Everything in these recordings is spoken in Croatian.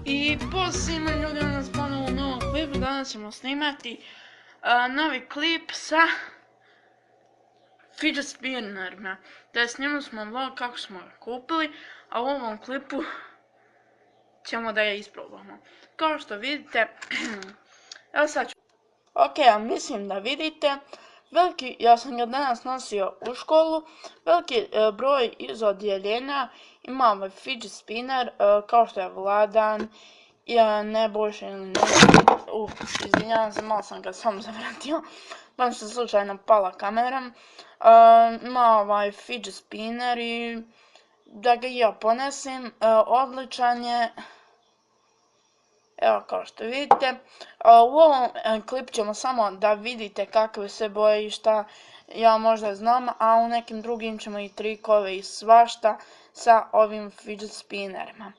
I pozdrav svima ljudima nas ponovo u novom klipu. Danas ćemo snimati novi klip sa fidget spinnerima. Snimali smo vlog kako smo ga kupili, a u ovom klipu ćemo da je isprobamo. Kao što vidite, evo sad ću. Ok, ja mislim da vidite, ja sam ga danas nosio u školu, veliki broj iz odjeljenja ima ovaj fidget spinner, kao što je Vladan, Nebojša ili izvinjavam se, malo sam ga samo zavratio, pa mi se slučajno pala kamera. Ima ovaj fidget spinner i da ga ja ponesem, odličan je. Evo kao što vidite, u ovom klipu ćemo samo da vidite kakve se boje i šta ja možda znam, a u nekim drugim ćemo i trikove i svašta sa ovim fidget spinnerima.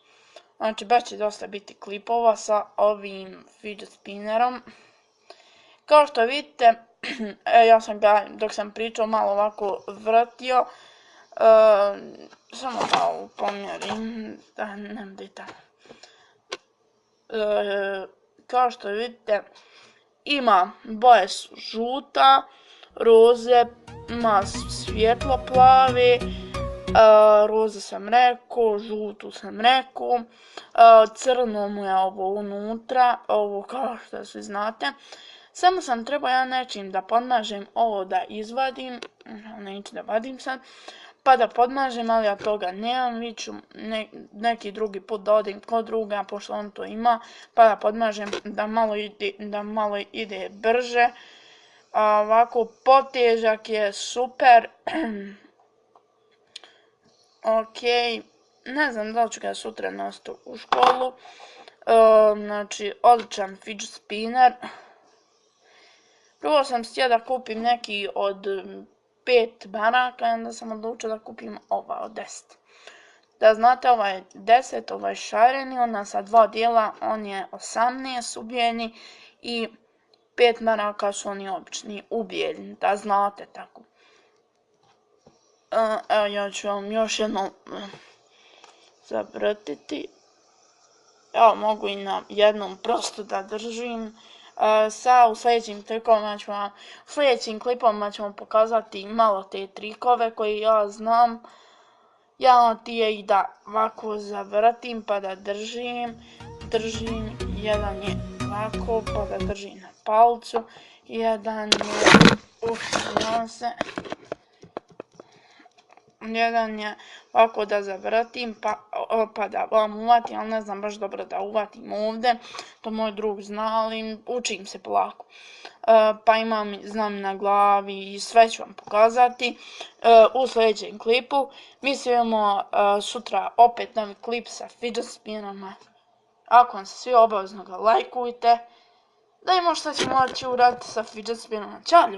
Znači, baš će dosta biti klipova sa ovim fidget spinnerom. Kao što vidite, ja sam ga dok sam pričao malo ovako vrtio, samo malo pomjerim da ne bude tako. Kao što vidite, ima boje su žuta, roze, ima svjetlo plave, roze sam rekao, žutu sam rekao, crno mu je ovo unutra, ovo kao što svi znate. Samo sam trebao ja nečim da podmažem ovo da izvadim, neću da vadim sad, pa da podmažem, ali ja toga nemam, vi ću neki drugi put da odim kod druga, pošto on to ima, pa da podmažem da malo ide brže. Ovako, potežak je super. Ok, ne znam da li ću ga sutra nositi u školu. Znači, odličan fidget spinner. Prvo sam htio da kupim neki od 5 maraka i onda sam odlučio da kupim ova od 10. Da znate, ovaj je 10, ovaj je šareni, ona sa 2 dijela, on je 18 ubijeni i 5 maraka su oni obični ubijeljni, da znate tako. Evo, ja ću vam još jednom zavrtiti. Evo, mogu i na jednom prosto da držim. U sljedećim klipovima ćemo pokazati malo te trikove koje ja znam. Jedan od tih je i da ovako zavrtim pa da držim, jedan je ovako pa da držim na palcu, jedan je ovako da zavrtim pa da vam uvatim, ali ne znam baš dobro da uvatim ovdje, to moj drug zna, ali učim se polako. Pa znam na glavi i sve ću vam pokazati u sljedećem klipu. Mi se vidimo sutra opet novi klip sa fidget spinnerima. Ako vam se svi, obavezno ga lajkujte, da imamo što ćemo moći uraditi sa fidget spinnerima. Ćao!